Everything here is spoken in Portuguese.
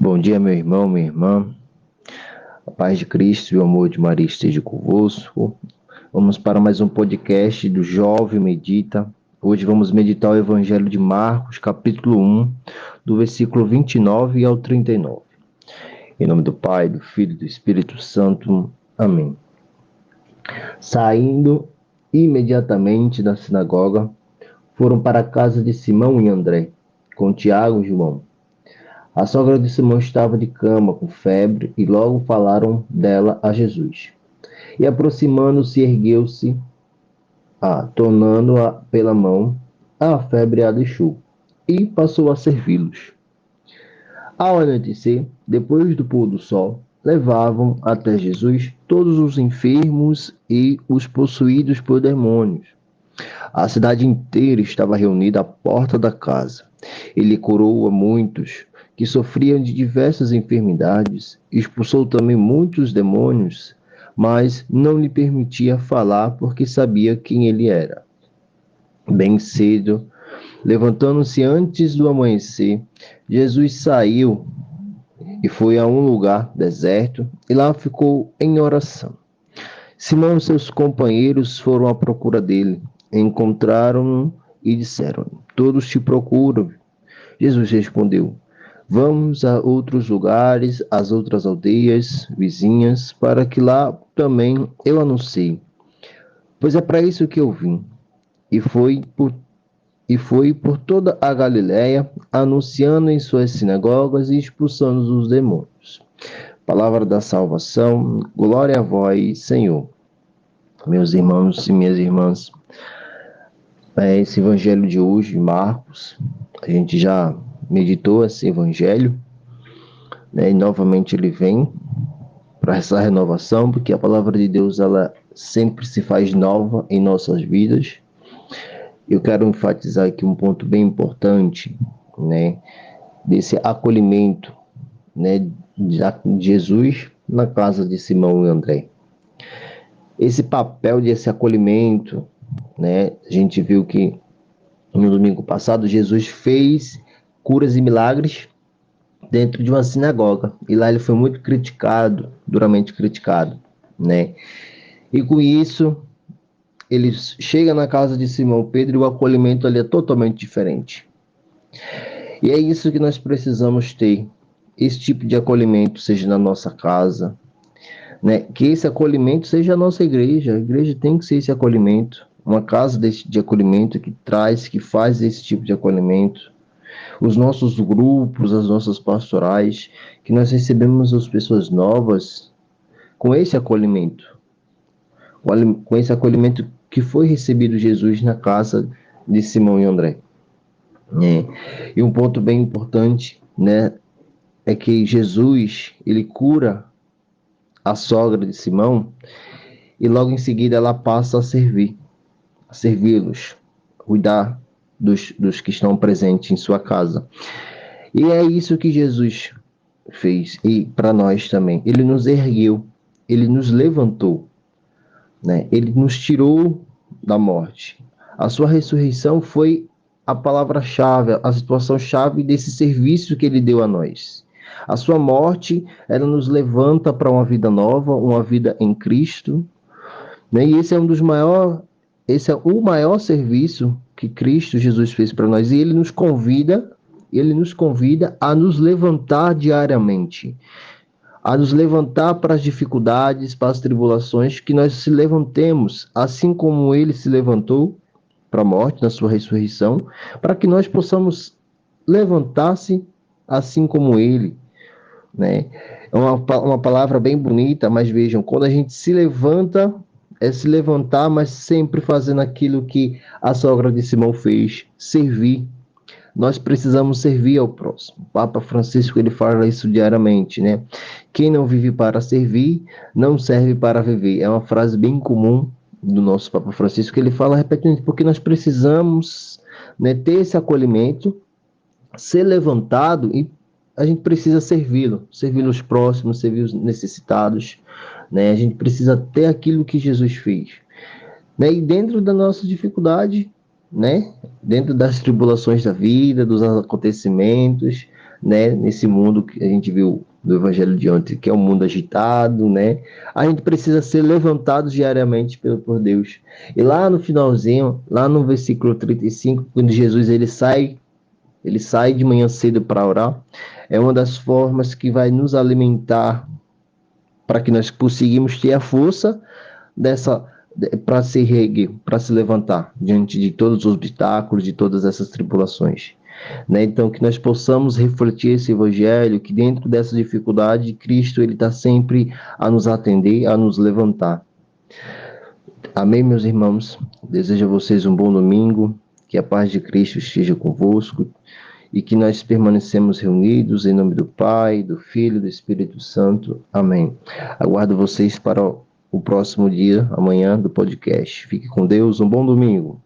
Bom dia, meu irmão, minha irmã. A paz de Cristo e o amor de Maria esteja convosco. Vamos para mais um podcast do Jovem Medita. Hoje vamos meditar o Evangelho de Marcos, capítulo 1, do versículo 29 ao 39. Em nome do Pai, do Filho e do Espírito Santo. Amém. Saindo imediatamente da sinagoga, foram para a casa de Simão e André, com Tiago e João. A sogra de Simão estava de cama, com febre, e logo falaram dela a Jesus. E aproximando-se, ergueu-se, tomando-a pela mão, a febre a deixou, e passou a servi-los. Ao anoitecer, depois do pôr do sol, levavam até Jesus todos os enfermos e os possuídos por demônios. A cidade inteira estava reunida à porta da casa. Ele curou a muitos que sofriam de diversas enfermidades, expulsou também muitos demônios, mas não lhe permitia falar porque sabia quem ele era. Bem cedo, levantando-se antes do amanhecer, Jesus saiu e foi a um lugar deserto e lá ficou em oração. Simão e seus companheiros foram à procura dele, encontraram-no e disseram: Todos te procuram. Jesus respondeu: Vamos a outros lugares, às outras aldeias vizinhas, para que lá também eu anuncie. Pois é para isso que eu vim. E foi por toda a Galiléia, anunciando em suas sinagogas e expulsando os demônios. Palavra da salvação, glória a vós, Senhor. Meus irmãos e minhas irmãs, esse evangelho de hoje, Marcos, a gente já meditou esse evangelho, né? E novamente ele vem para essa renovação, porque a palavra de Deus ela sempre se faz nova em nossas vidas. Eu quero enfatizar aqui um ponto bem importante, né, desse acolhimento, né, de Jesus na casa de Simão e André. Esse papel desse acolhimento, né, a gente viu que no domingo passado Jesus fez curas e milagres dentro de uma sinagoga, e lá ele foi muito criticado, duramente criticado, né? E com isso, ele chega na casa de Simão Pedro e o acolhimento ali é totalmente diferente. E é isso que nós precisamos ter, esse tipo de acolhimento, seja na nossa casa, né? Que esse acolhimento seja a nossa igreja. A igreja tem que ser esse acolhimento, uma casa de acolhimento que traz, que faz esse tipo de acolhimento. Os nossos grupos, as nossas pastorais, que nós recebemos as pessoas novas com esse acolhimento, com esse acolhimento que foi recebido Jesus na casa de Simão e André. E um ponto bem importante, né, é que Jesus, ele cura a sogra de Simão e logo em seguida ela passa a servi-los, cuidar dos que estão presentes em sua casa. E é isso que Jesus fez, e para nós também. Ele nos ergueu, ele nos levantou, né? Ele nos tirou da morte. A sua ressurreição foi a palavra-chave, a situação-chave desse serviço que ele deu a nós. A sua morte, ela nos levanta para uma vida nova, uma vida em Cristo, né? E esse é esse é o maior serviço que Cristo Jesus fez para nós. E ele nos convida a nos levantar diariamente, a nos levantar para as dificuldades, para as tribulações, que nós se levantemos, assim como ele se levantou para a morte, na sua ressurreição, para que nós possamos levantar-se assim como ele, né? É uma palavra bem bonita, mas vejam, quando a gente se levanta, é se levantar, mas sempre fazendo aquilo que a sogra de Simão fez, servir. Nós precisamos servir ao próximo. O Papa Francisco ele fala isso diariamente, né? Quem não vive para servir, não serve para viver. É uma frase bem comum do nosso Papa Francisco, que ele fala repetindo, porque nós precisamos, né, ter esse acolhimento, ser levantado e a gente precisa servir os próximos, servir os necessitados, né? A gente precisa ter aquilo que Jesus fez, né? E dentro da nossa dificuldade, né? Dentro das tribulações da vida, dos acontecimentos, né? Nesse mundo que a gente viu do Evangelho de ontem, que é um mundo agitado, né? A gente precisa ser levantado diariamente por Deus. E lá no finalzinho, lá no versículo 35, quando Jesus ele sai de manhã cedo para orar, é uma das formas que vai nos alimentar para que nós conseguimos ter a força dessa para se reerguer, para se levantar diante de todos os obstáculos, de todas essas tribulações. Né? Então, que nós possamos refletir esse evangelho, que dentro dessa dificuldade, Cristo ele está sempre a nos atender, a nos levantar. Amém, meus irmãos? Desejo a vocês um bom domingo, que a paz de Cristo esteja convosco e que nós permanecemos reunidos em nome do Pai, do Filho e do Espírito Santo. Amém. Aguardo vocês para o próximo dia, amanhã, do podcast. Fique com Deus, um bom domingo.